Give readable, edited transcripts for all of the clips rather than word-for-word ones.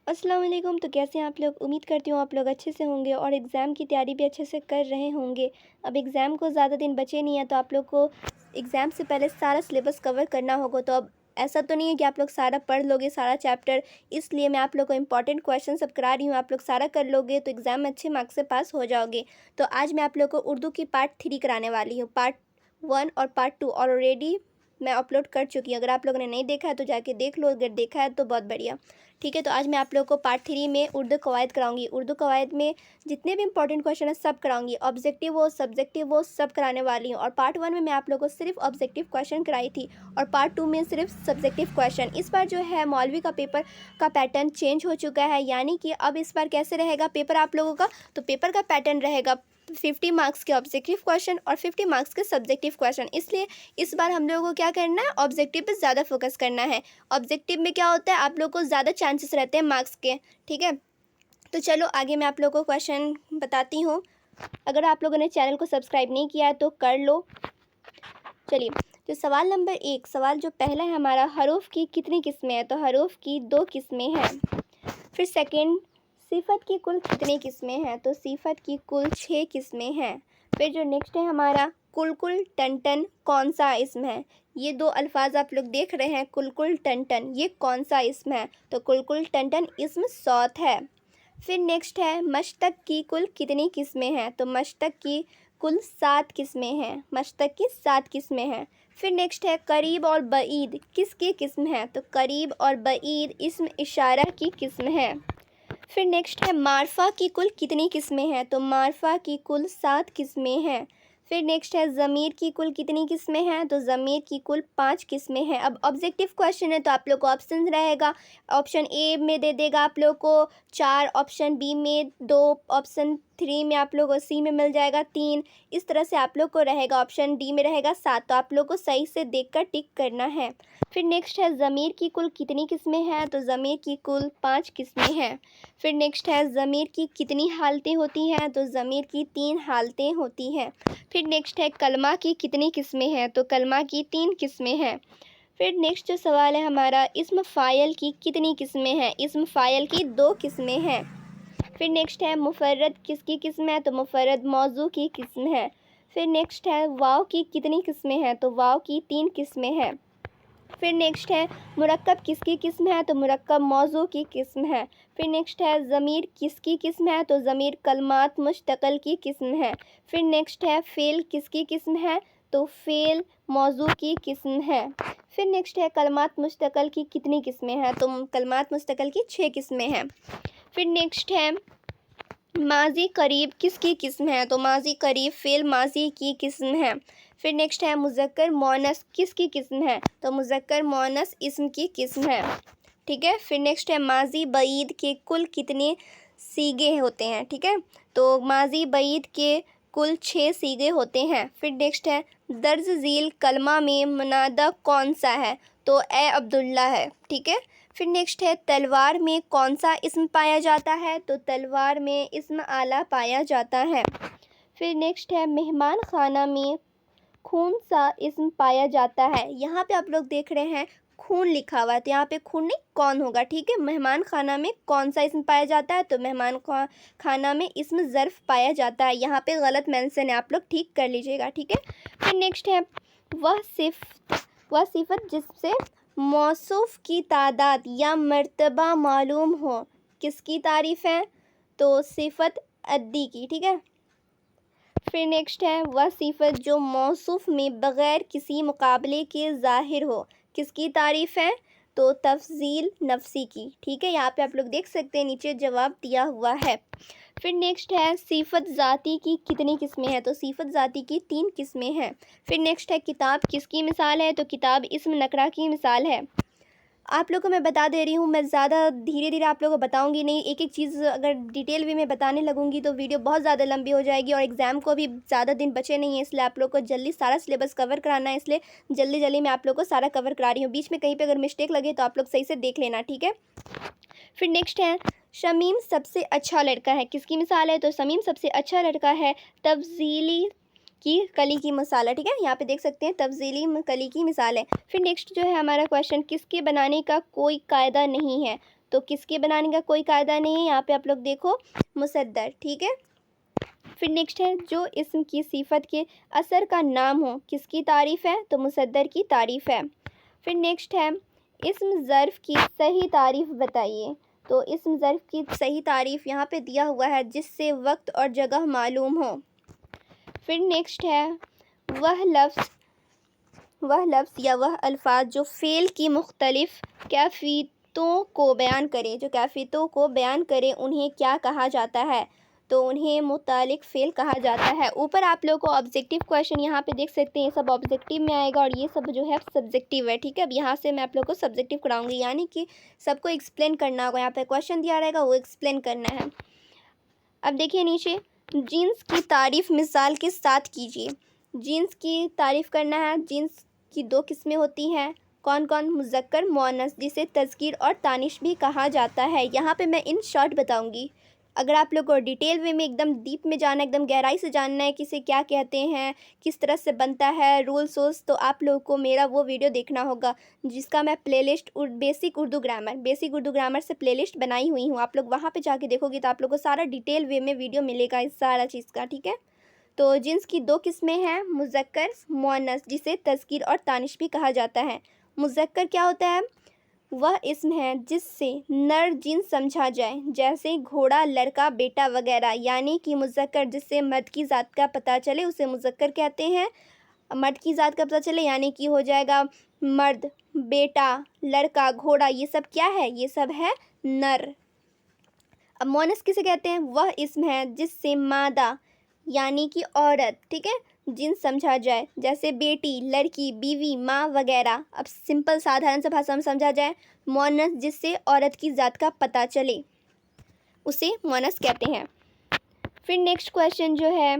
अस्सलाम वालेकुम। तो कैसे हैं आप लोग? उम्मीद करती हूँ आप लोग अच्छे से होंगे और एग्ज़ाम की तैयारी भी अच्छे से कर रहे होंगे। अब एग्ज़ाम को ज़्यादा दिन बचे नहीं हैं, तो आप लोग को एग्ज़ाम से पहले सारा सिलेबस कवर करना होगा। तो अब ऐसा तो नहीं है कि आप लोग सारा पढ़ लोगे सारा चैप्टर, इसलिए मैं आप लोग को इंपॉर्टेंट क्वेश्चन सब करा रही हूँ। आप लोग सारा कर लोगे तो एग्ज़ाम में अच्छे मार्क्स से पास हो जाओगे। तो आज मैं आप लोग को उर्दू की पार्ट 3 कराने वाली हूँ। पार्ट 1 और पार्ट 2 ऑलरेडी मैं अपलोड कर चुकी हूँ। अगर आप लोगों ने नहीं देखा है तो जाके देख लो, अगर देखा है तो बहुत बढ़िया। ठीक है, तो आज मैं आप लोग को पार्ट 3 में उर्दू कवायद कराऊंगी। उर्दू कवायद में जितने भी इंपॉर्टेंट क्वेश्चन है सब कराऊंगी, ऑब्जेक्टिव वो सब्जेक्टिव वो सब कराने वाली हूँ। और पार्ट 1 में मैं आप लोग को सिर्फ ऑब्जेक्टिव क्वेश्चन कराई थी और पार्ट 2 में सिर्फ सब्जेक्टिव क्वेश्चन। इस बार जो है मौलवी का पेपर का पैटर्न चेंज हो चुका है, यानी कि अब इस बार कैसे रहेगा पेपर आप लोगों का। तो पेपर का पैटर्न रहेगा 50 मार्क्स के ऑब्जेक्टिव क्वेश्चन और 50 मार्क्स के सब्जेक्टिव क्वेश्चन। इसलिए इस बार हम लोगों को क्या करना है, ऑब्जेक्टिव पे ज़्यादा फोकस करना है। ऑब्जेक्टिव में क्या होता है, आप लोग को ज़्यादा चांसेस रहते हैं मार्क्स के। ठीक है, तो चलो आगे मैं आप लोगों को क्वेश्चन बताती हूँ। अगर आप लोगों ने चैनल को सब्सक्राइब नहीं किया है तो कर लो। चलिए, तो सवाल नंबर 1, सवाल जो पहला है हमारा, हरूफ की कितनी किस्में हैं। तो हरूफ की 2 किस्में हैं। फिर सेकंड, सिफत की कुल कितनी किस्में हैं। तो सिफत की कुल 6 किस्में हैं। फिर जो नेक्स्ट है हमारा, कुलकुल टन कौन सा इस्म है। ये 2 अल्फाज आप लोग देख रहे हैं, कुलकुल टन, ये कौन सा इस्म है। तो कुलकुल टन इस्म सौत है। फिर नेक्स्ट है, मशतक की कुल कितनी किस्में हैं। तो मशतक की कुल 7 किस्में हैं। मशतक की 7 किस्में हैं। फिर नेक्स्ट है, करीब और बईद किसकी किस्म है। तो करीब और बईद इस्म इशारा की किस्म है। फिर नेक्स्ट है, मारफा की कुल कितनी किस्में हैं। तो मारफा की कुल 7 किस्में हैं। फिर नेक्स्ट है, ज़मीर की कुल कितनी किस्में हैं। तो ज़मीर की कुल 5 किस्में हैं। अब ऑब्जेक्टिव क्वेश्चन है तो आप लोग को ऑप्शन रहेगा। ऑप्शन ए में दे देगा आप लोग को 4, ऑप्शन बी में 2, ऑप्शन 3 में आप लोग को, सी में मिल जाएगा 3। इस तरह से आप लोग को रहेगा। ऑप्शन डी में रहेगा 7। तो आप लोग को सही से देखकर टिक करना है। फिर नेक्स्ट है, ज़मीर की कुल कितनी किस्में हैं। तो ज़मीर की कुल 5 किस्में हैं। फिर नेक्स्ट है, ज़मीर की कितनी हालतें होती हैं। तो ज़मीर की 3 हालतें होती हैं। फिर नेक्स्ट है, कलमा की कितनी किस्में हैं। तो कलमा की 3 किस्में हैं। फिर नेक्स्ट जो सवाल है हमारा, इस्म फ़ाइल की कितनी किस्में हैं। इस्म फ़ाइल की 2 किस्में हैं। फिर नेक्स्ट है, मुफर्रद किसकी किस्म है। तो मुफर्रद मौजू की किस्म है। फिर नेक्स्ट है, वाव की कितनी किस्में हैं। तो वाव की 3 किस्में हैं। फिर नेक्स्ट है, मुरक्कब किसकी किस्म है। तो मुरक्कब मौजू की किस्म है। फिर नेक्स्ट है, ज़मीर किसकी किस्म है। तो ज़मीर कलमात मुश्तकल की किस्म है। फिर नेक्स्ट है, फ़ेल किसकी किस्म है। तो फ़ेल मौजू की किस्म है। फिर नेक्स्ट है, कलमात मुश्तकल की कितनी किस्में हैं। तो कलमात मुश्तकल की 6 किस्में हैं। फिर नेक्स्ट है, माजी करीब किसकी किस्म है। तो माजी करीब फ़ेल माजी की किस्म है। फिर नेक्स्ट है, मुज़क्कर मोनस किसकी किस्म है। तो मुज़क्कर मोनस इस्म की किस्म है। ठीक है। फिर नेक्स्ट है, माजी बईद के कुल कितने सीगे होते हैं। ठीक है, तो माजी बईद के कुल 6 सीगे होते हैं। फिर नेक्स्ट है, दर्ज झील कलमा में मुनादा कौन सा है। तो ए अब्दुल्ला है। ठीक है। फिर नेक्स्ट है, तलवार में कौन सा इस्म पाया जाता है। तो तलवार में इस्म आला पाया जाता है। फिर नेक्स्ट है, मेहमान खाना में खून सा इस्म पाया जाता है। यहाँ पे आप लोग देख रहे हैं खून लिखा हुआ है, तो यहाँ पे खून नहीं कौन होगा। ठीक है, मेहमान खाना में कौन सा इस्म पाया जाता है। तो मेहमान खाना में इस्म ज़र्फ़ पाया जाता है। यहाँ पे गलत मेंशन है, आप लोग ठीक कर लीजिएगा। ठीक है। फिर नेक्स्ट है, वह सिफत जिससे मौसूफ की तादाद या मर्तबा मालूम हो किसकी तारीफ़ है। तो सिफत अद्दी की। ठीक है। फिर नेक्स्ट है, वह सिफत जो मौसूफ में बग़ैर किसी मुकाबले के ज़ाहिर हो किसकी तारीफ़ है। तो तफ़ज़ील नफ्सी की। ठीक है, यहाँ पे आप लोग देख सकते हैं नीचे जवाब दिया हुआ है। फिर नेक्स्ट है, सिफत ज़ाती की कितनी किस्में हैं। तो सिफत ज़ाती की 3 किस्में हैं। फिर नेक्स्ट है, किताब किसकी मिसाल है। तो किताब इस्म नकरा की मिसाल है। आप लोगों को मैं बता दे रही हूँ, मैं ज़्यादा धीरे धीरे आप लोगों को बताऊँगी नहीं। एक एक चीज़ अगर डिटेल वे में बताने लगूँगी तो वीडियो बहुत ज़्यादा लंबी हो जाएगी और एग्ज़ाम को भी ज़्यादा दिन बचे नहीं हैं, इसलिए आप लोग को जल्दी सारा सिलेबस कवर कराना है। इसलिए जल्दी जल्दी मैं आप लोग को सारा कवर करा रही हूँ। बीच में कहीं पर अगर मिस्टेक लगे तो आप लोग सही से देख लेना। ठीक है। फिर नेक्स्ट है, शमीम सबसे अच्छा लड़का है किसकी मिसाल है। तो शमीम सबसे अच्छा लड़का है तब्ज़ीली की कली की मिसाल है। ठीक है, यहाँ पे देख सकते हैं तब्ज़ीली कली की मिसाल है। फिर नेक्स्ट जो है हमारा क्वेश्चन, किसके बनाने का कोई कायदा नहीं है। तो किसके बनाने का कोई कायदा नहीं है, यहाँ पे आप लोग देखो मुसद्दर, ठीक है। फिर नेक्स्ट है जो इस्म की सिफत के असर का नाम हो, किसकी तारीफ़ है, तो मुसद्दर की तारीफ़ है। फिर नेक्स्ट है इस्म ज़र्फ़ की सही तारीफ़ बताइए, तो इस्म ज़र्फ़ की सही तारीफ़ यहाँ पे दिया हुआ है जिससे वक्त और जगह मालूम हो। फिर नेक्स्ट है वह लफ्ज़ या वह अल्फाज जो फ़ेल की मुख्तलिफ़ कैफ़ियतों को बयान करें, जो कैफ़ियतों को बयान करें उन्हें क्या कहा जाता है, तो उन्हें मुतालिक फ़ेल कहा जाता है। ऊपर आप लोगों को ऑब्जेक्टिव क्वेश्चन यहाँ पे देख सकते हैं, ये सब ऑब्जेक्टिव में आएगा और ये सब जो है सब्जेक्टिव है, ठीक है। अब यहाँ से मैं आप लोगों को सब्जेक्टिव कराऊंगी, यानी कि सबको एक्सप्लेन करना होगा, यहाँ पे क्वेश्चन दिया रहेगा वो एक्सप्लेन करना है। अब देखिए नीचे, जीन्स की तारीफ़ मिसाल के साथ कीजिए। जीन्स की तारीफ़ करना है। जीन्स की दो किस्में होती हैं, कौन कौन, मुज़क्कर मुअन्नस, जिसे तज़कीर और तानिश भी कहा जाता है। यहाँ पे मैं इन शॉर्ट बताऊँगी। अगर आप लोग को डिटेल वे में एकदम डीप में जानना है, एकदम गहराई से जानना है किसे क्या कहते हैं, किस तरह से बनता है, रूल्स वूल्स, तो आप लोगों को मेरा वो वीडियो देखना होगा जिसका मैं प्लेलिस्ट बेसिक उर्दू ग्रामर से प्लेलिस्ट बनाई हुई हूँ। आप लोग वहाँ पे जाके देखोगे तो आप लोग को सारा डिटेल वे में वीडियो मिलेगा इस सारा चीज़ का, ठीक है। तो जिन्स की दो किस्में हैं, मुज़क्कर मुअन्नस, जिसे तज़कीर और तानिश भी कहा जाता है। मुज़क्कर क्या होता है, वह इस्म है जिससे नर जिन्स समझा जाए, जैसे घोड़ा, लड़का, बेटा वगैरह, यानी कि मुज़क्कर जिससे मर्द की ज़ात का पता चले उसे मुज़क्कर कहते हैं। मर्द की ज़ात का पता चले यानी कि हो जाएगा मर्द, बेटा, लड़का, घोड़ा, ये सब क्या है, ये सब है नर। अब मोनस किसे कहते हैं, वह इस्म है जिससे मादा यानी कि औरत, ठीक है, जिन्स समझा जाए, जैसे बेटी, लड़की, बीवी, माँ वगैरह। अब सिंपल साधारण सा भाषा में समझा जाए, मोनस जिससे औरत की ज़ात का पता चले उसे मोनस कहते हैं। फिर नेक्स्ट क्वेश्चन जो है,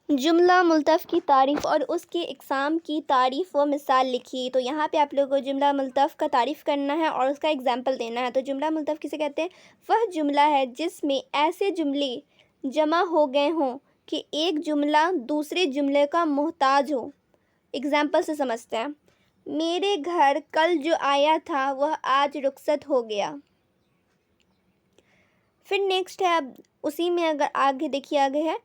जुमला मुल्तफ़ की तारीफ़ और उसके इक़साम की तारीफ़ व मिसाल लिखिए। तो यहाँ पे आप लोगों को जुमला मुल्तफ़ का तारीफ़ करना है और उसका एग्जाम्पल देना है। तो जुमला मुल्तफ़ किसे कहते हैं, वह जुमला है जिसमें ऐसे जुमले जमा हो गए हों कि एक जुमला दूसरे जुमले का मोहताज हो। एग्जाम्पल से समझते हैं, मेरे घर कल जो आया था वह आज रुखसत हो गया। फिर नेक्स्ट है, अब उसी में अगर आगे देखिए, आगे है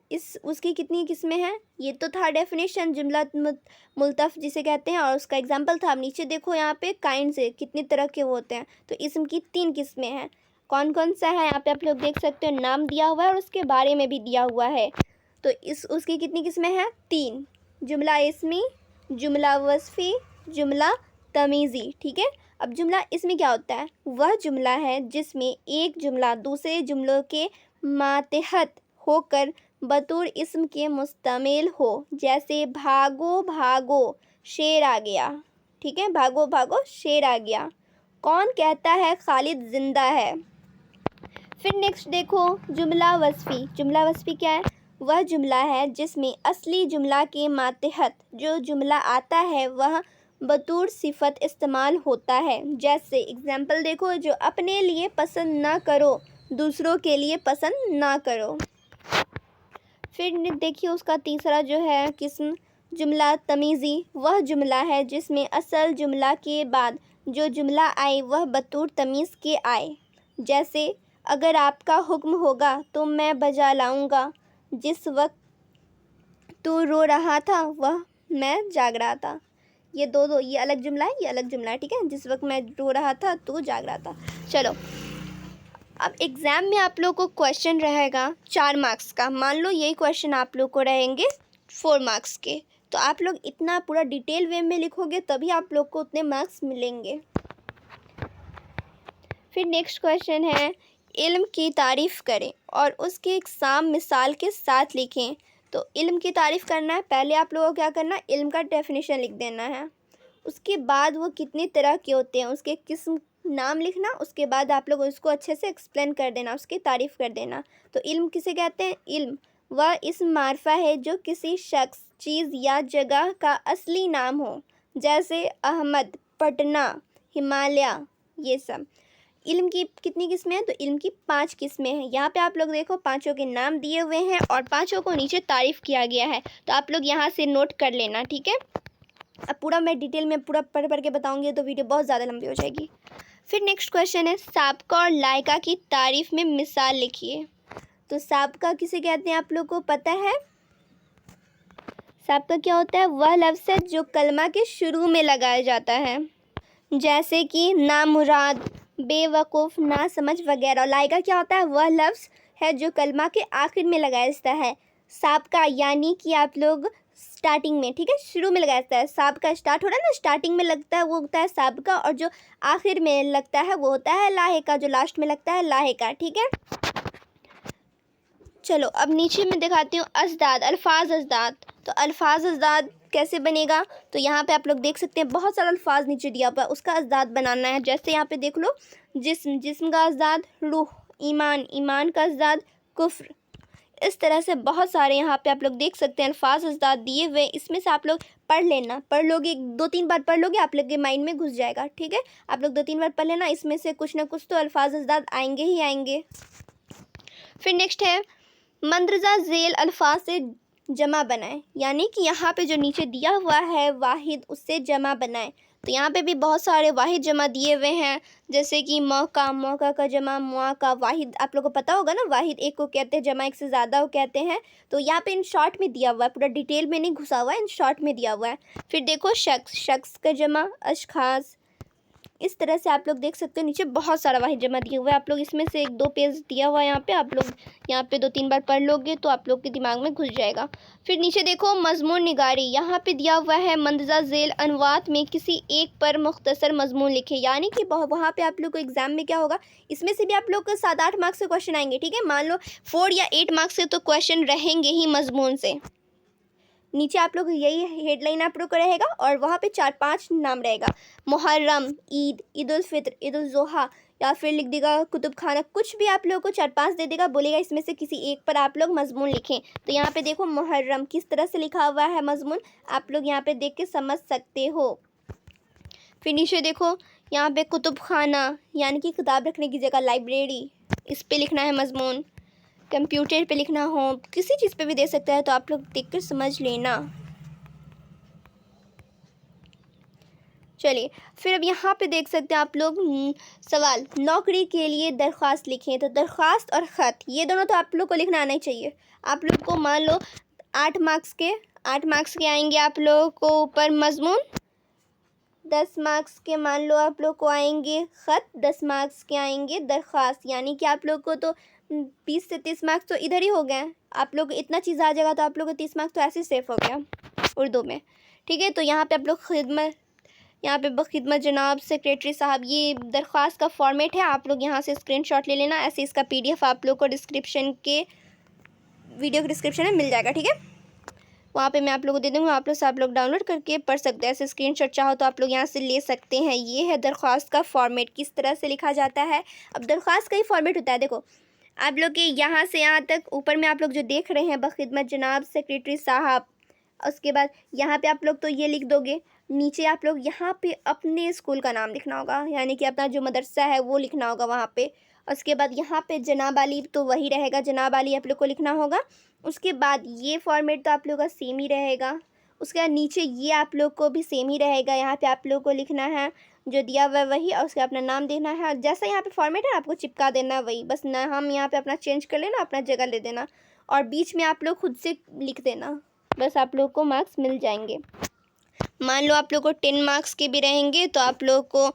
उसकी कितनी किस्में हैं, ये तो था डेफिनेशन जुमला मुल्तफ़ जिसे कहते हैं और उसका एग्जांपल था। अब नीचे देखो यहाँ पे काइंड से कितनी तरह के वो होते हैं, तो इस्म की 3 किस्में हैं। कौन कौन सा है, यहाँ पे आप लोग देख सकते हो, नाम दिया हुआ है और उसके बारे में भी दिया हुआ है। तो उसकी कितनी किस्में हैं, 3, जुमला इस्मी, जुमला वस्फ़ी, जुमला तमीज़ी, ठीक है। अब जुमला इसमें क्या होता है, वह जुमला है जिसमें एक जुमला दूसरे जुमलों के मातहत होकर बतौर इस्म के मुस्तमिल हो, जैसे भागो भागो शेर आ गया, ठीक है, भागो भागो शेर आ गया। कौन कहता है खालिद जिंदा है। फिर नेक्स्ट देखो जुमला वस्फ़ी। जुमला वस्फ़ी क्या है, वह जुमला है जिसमें असली जुमला के मातहत जो जुमला आता है वह बतौर सिफत इस्तेमाल होता है। जैसे एग्जाम्पल देखो, जो अपने लिए पसंद ना करो दूसरों के लिए पसंद ना करो। फिर देखिए उसका तीसरा जो है किस्म, जुमला तमीज़ी। वह जुमला है जिसमें असल जुमला के बाद जो जुमला आए वह बतौर तमीज़ के आए। जैसे अगर आपका हुक्म होगा तो मैं बजा लाऊंगा, जिस वक्त तू रो रहा था वह मैं जाग रहा था। ये दो ये अलग जुमला है, ये अलग जुमला है, ठीक है। जिस वक्त मैं रो रहा था तू जाग रहा था। चलो, अब एग्ज़ाम में आप लोग को क्वेश्चन रहेगा 4 मार्क्स का। मान लो यही क्वेश्चन आप लोग को रहेंगे 4 मार्क्स के, तो आप लोग इतना पूरा डिटेल वे में लिखोगे तभी आप लोग को उतने मार्क्स मिलेंगे। फिर नेक्स्ट क्वेश्चन है, इल्म की तारीफ़ करें और उसके इक़साम मिसाल के साथ लिखें। तो इल्म की तारीफ़ करना है, पहले आप लोगों को क्या करना है, इल्म का डेफिनेशन लिख देना है। उसके बाद वो कितनी तरह के होते हैं उसके किस्म नाम लिखना, उसके बाद आप लोग उसको अच्छे से एक्सप्लेन कर देना, उसकी तारीफ़ कर देना। तो इल्म किसे कहते हैं, इल्म वह इस्म मारफा है जो किसी शख्स, चीज़ या जगह का असली नाम हो, जैसे अहमद, पटना, हिमालय, ये सब। इल्म की कितनी किस्में हैं, तो इल्म की 5 किस्में हैं। यहाँ पे आप लोग देखो 5 के नाम दिए हुए हैं और 5 को नीचे तारीफ़ किया गया है, तो आप लोग यहाँ से नोट कर लेना, ठीक है। अब पूरा मैं डिटेल में पूरा पढ़ के बताऊँगी तो वीडियो बहुत ज़्यादा लंबी हो जाएगी। फिर नेक्स्ट क्वेश्चन है साबका और लाइका की तारीफ में मिसाल लिखिए। तो साबका किसे कहते हैं आप लोग को पता है? साबका क्या होता है? वह लफ्ज़ है जो कलमा के शुरू में लगाया जाता है, जैसे कि नामुराद, बेवकूफ़, नासमझ वगैरह। और लाइका क्या होता है? वह लफ्ज़ है जो कलमा के आखिर में लगाया जाता है। साबका यानी कि आप लोग स्टार्टिंग में, ठीक है, शुरू में लगाया जाता है। साबका स्टार्ट हो रहा है ना, स्टार्टिंग में लगता है वो होता है साबका, और जो आखिर में लगता है वो होता है लाहिका, जो लास्ट में लगता है लाहिका, ठीक है। चलो अब नीचे मैं दिखाती हूँ अज़दाद, अल्फाज अज़दाद। तो अल्फाज अज़दाद कैसे बनेगा? तो यहाँ पे आप लोग देख सकते हैं बहुत सारा अल्फाज नीचे दिया हुआ है, उसका अज़दाद बनाना है। जैसे यहाँ पे देख लो, जिस्म, जिस्म का अज़दाद रूह, ईमान, ईमान का अज़दाद कुफ्र। इस तरह से बहुत सारे यहाँ पे आप लोग देख सकते हैं अल्फाज अज़दाद दिए हुए। इसमें से आप लोग पढ़ लेना, पढ़ लोगे, 2-3 बार पढ़ लोगे, आप लोग के माइंड में घुस जाएगा, ठीक है। आप लोग 2-3 बार पढ़ लेना, इसमें से कुछ ना कुछ तो अल्फाज अज़दाद आएंगे ही आएंगे। फिर नेक्स्ट है मंदरजा झेल अल्फाज से जमा बनाएं, यानी कि यहाँ पे जो नीचे दिया हुआ है वाहिद, उससे जमा बनाएं। तो यहाँ पे भी बहुत सारे वाहिद जमा दिए हुए हैं, जैसे कि मौका, मौका का जमा मौका। वाहिद आप लोगों को पता होगा ना, वाहिद एक को कहते हैं, जमा एक से ज़्यादा को कहते हैं। तो यहाँ पे इन शॉर्ट में दिया हुआ है, पूरा डिटेल में नहीं घुसा हुआ है, इन शॉर्ट में दिया हुआ है। फिर देखो शख्स, शख्स का जमा अशखास। इस तरह से आप लोग देख सकते हो नीचे बहुत सारा वाहिद जमा दिया हुआ है। आप लोग इसमें से 1-2 पेज दिया हुआ है यहाँ पे, आप लोग यहाँ पे 2-3 बार पढ़ लोगे तो आप लोग के दिमाग में घुस जाएगा। फिर नीचे देखो मजमून निगारी, यहाँ पे दिया हुआ है मंदरजा झेल अनवात में किसी एक पर मुख्तसर मजमून लिखे, यानी कि वहाँ पे आप लोग को एग्जाम में क्या होगा, इसमें से भी आप लोग को 7-8 मार्क्स से क्वेश्चन आएंगे, ठीक है। मान लो 4 या 8 मार्क्स से तो क्वेश्चन रहेंगे ही मजमून से। नीचे आप लोग यही हेडलाइन आप लोग को रहेगा और वहाँ पे 4-5 नाम रहेगा, मुहर्रम, ईद, ईद उल फित्र, ईद उल ज़ुहा, या फिर लिख देगा कुतुब खाना, कुछ भी आप लोग को 4-5 दे देगा, बोलेगा इसमें से किसी एक पर आप लोग मजमून लिखें। तो यहाँ पे देखो मुहर्रम किस तरह से लिखा हुआ है मजमून, आप लोग यहाँ पे देख के समझ सकते हो। फिर नीचे देखो यहाँ पे कुतुब खाना, यानी कि किताब रखने की जगह, लाइब्रेरी, इस पर लिखना है मजमून। कंप्यूटर पे लिखना हो, किसी चीज़ पे भी दे सकता है, तो आप लोग देख कर समझ लेना। चलिए फिर अब यहाँ पे देख सकते हैं आप लोग सवाल, नौकरी के लिए दरख्वास्त लिखें। तो दरख्वास्त और ख़त ये दोनों तो आप लोग को लिखना आना ही चाहिए। आप लोग को मान लो 8 मार्क्स के आएंगे आप लोगों को ऊपर मजमून, 10 मार्क्स के मान लो आप लोग को आएंगे ख़त, 10 मार्क्स के आएंगे दरख्वास्त, यानी कि आप लोग को तो 20 से 30 मार्क्स तो इधर ही हो गए। आप लोग इतना चीज़ आ जाएगा तो आप लोग को 30 मार्क्स तो ऐसे ही सेफ हो गया उर्दू में, ठीक है। तो यहाँ पे आप लोग यहाँ पे बखिदमत जनाब सेक्रेटरी साहब, ये दरख्वास्त का फॉर्मेट है, आप लोग यहाँ से स्क्रीनशॉट ले लेना। ऐसे इसका PDF आप लोग को वीडियो के डिस्क्रिप्शन में मिल जाएगा, ठीक है। वहाँ पे मैं आप लोगों को दे दूँगी, आप लोग डाउनलोड करके पढ़ सकते हैं। ऐसे स्क्रीनशॉट चाहो तो आप लोग यहाँ से ले सकते हैं। ये है दरख्वास्त का फॉर्मेट, किस तरह से लिखा जाता है। अब दरख्वास्त का ही फॉर्मेट होता है, देखो आप लोग के यहाँ से यहाँ तक ऊपर में आप लोग जो देख रहे हैं बखिदमत जनाब सेक्रेटरी साहब, उसके बाद यहाँ पे आप लोग तो ये लिख दोगे। नीचे आप लोग यहाँ पे अपने स्कूल का नाम लिखना होगा, यानी कि अपना जो मदरसा है वो लिखना होगा वहाँ पे। उसके बाद यहाँ पे जनाब अली तो वही रहेगा, जनाब अली आप लोग को लिखना होगा। उसके बाद ये फॉर्मेट तो आप लोग का सेम ही रहेगा। उसके बाद नीचे ये आप लोग को भी सेम ही रहेगा, यहाँ पे आप लोग को लिखना है जो दिया हुआ है वही, और उसका अपना नाम देना है। और जैसा यहाँ पे फॉर्मेट है आपको चिपका देना वही, बस ना हम यहाँ पे अपना चेंज कर लेना, अपना जगह ले देना, और बीच में आप लोग खुद से लिख देना, बस आप लोग को मार्क्स मिल जाएंगे। मान लो आप लोग को 10 मार्क्स के भी रहेंगे तो आप लोग को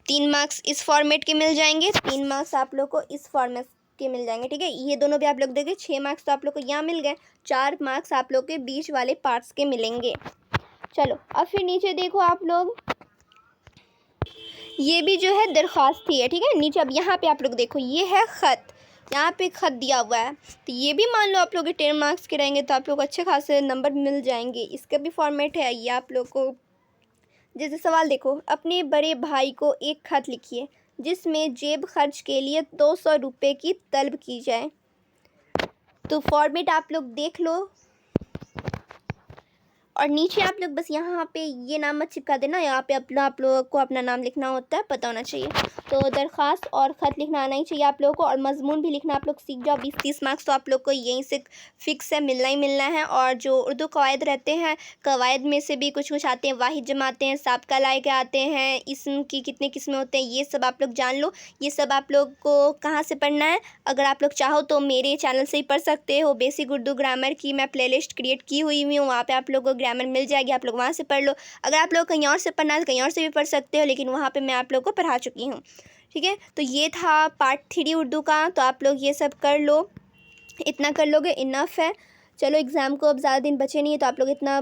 3 मार्क्स इस फॉर्मेट के मिल जाएंगे, 3 मार्क्स आप लोग को इस फॉर्मेट के मिल जाएंगे, ठीक है। ये दोनों भी आप लोग देखें 6 मार्क्स तो आप लोग को यहाँ मिल गए, 4 मार्क्स आप लोग के बीच वाले पार्ट्स के मिलेंगे। चलो अब फिर नीचे देखो आप लोग, ये भी जो है दरख्वास्त ही है, ठीक है। नीचे अब यहाँ पे आप लोग देखो ये है ख़त, यहाँ पे ख़त दिया हुआ है, तो ये भी मान लो आप लोग के 10 मार्क्स के रहेंगे तो आप लोग अच्छे खासे नंबर मिल जाएंगे। इसका भी फॉर्मेट है ये आप लोग को। जैसे सवाल देखो, अपने बड़े भाई को एक ख़त लिखिए जिसमें जेब खर्च के लिए 200 रुपये की तलब की जाए। तो फॉर्मेट आप लोग देख लो, और नीचे आप लोग बस यहाँ पे ये नाम मत चिपका देना, यहाँ पे अपना आप लोगों को अपना नाम लिखना होता है, पता होना चाहिए। तो दरख्वास्त और ख़त लिखना आना ही चाहिए आप लोगों को, और मज़मून भी लिखना आप लोग सीख जाओ। 20-30 मार्क्स तो आप लोग को यहीं से फ़िक्स है, मिलना ही मिलना है। और जो उर्दू कवायद रहते हैं, कवायद में से भी कुछ कुछ आते हैं, वाहिद जमा आते हैं, साबका लायके आते हैं, इस्म की कितने किस्में होते हैं, ये सब आप लोग जान लो। ये सब आप लोग को कहाँ से पढ़ना है, अगर आप लोग चाहो तो मेरे चैनल से ही पढ़ सकते हो। बेसिक उर्दू ग्रामर की मैं प्लेलिस्ट क्रिएट की हुई हूँ, वहाँ पे आप लोगों को ग्रामर मिल जाएगी, आप लोग वहाँ से पढ़ लो। अगर आप लोग कहीं और से पढ़ना है तो कहीं और से भी पढ़ सकते हो, लेकिन वहाँ पे मैं आप लोग को पढ़ा चुकी हूँ। ठीक है, तो ये था पार्ट 3 उर्दू का। तो आप लोग ये सब कर लो, इतना कर लोगे इनफ है। चलो एग्ज़ाम को अब ज़्यादा दिन बचे नहीं है, तो आप लोग इतना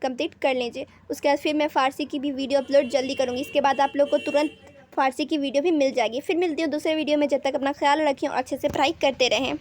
कंप्लीट कर लीजिए। उसके बाद फिर मैं फ़ारसी की भी वीडियो अपलोड जल्दी करूँगी। इसके बाद आप लोग को तुरंत फ़ारसी की वीडियो भी मिल जाएगी। फिर मिलती हूँ दूसरे वीडियो में। जब तक अपना ख्याल रखें और अच्छे से पढ़ाई करते रहें।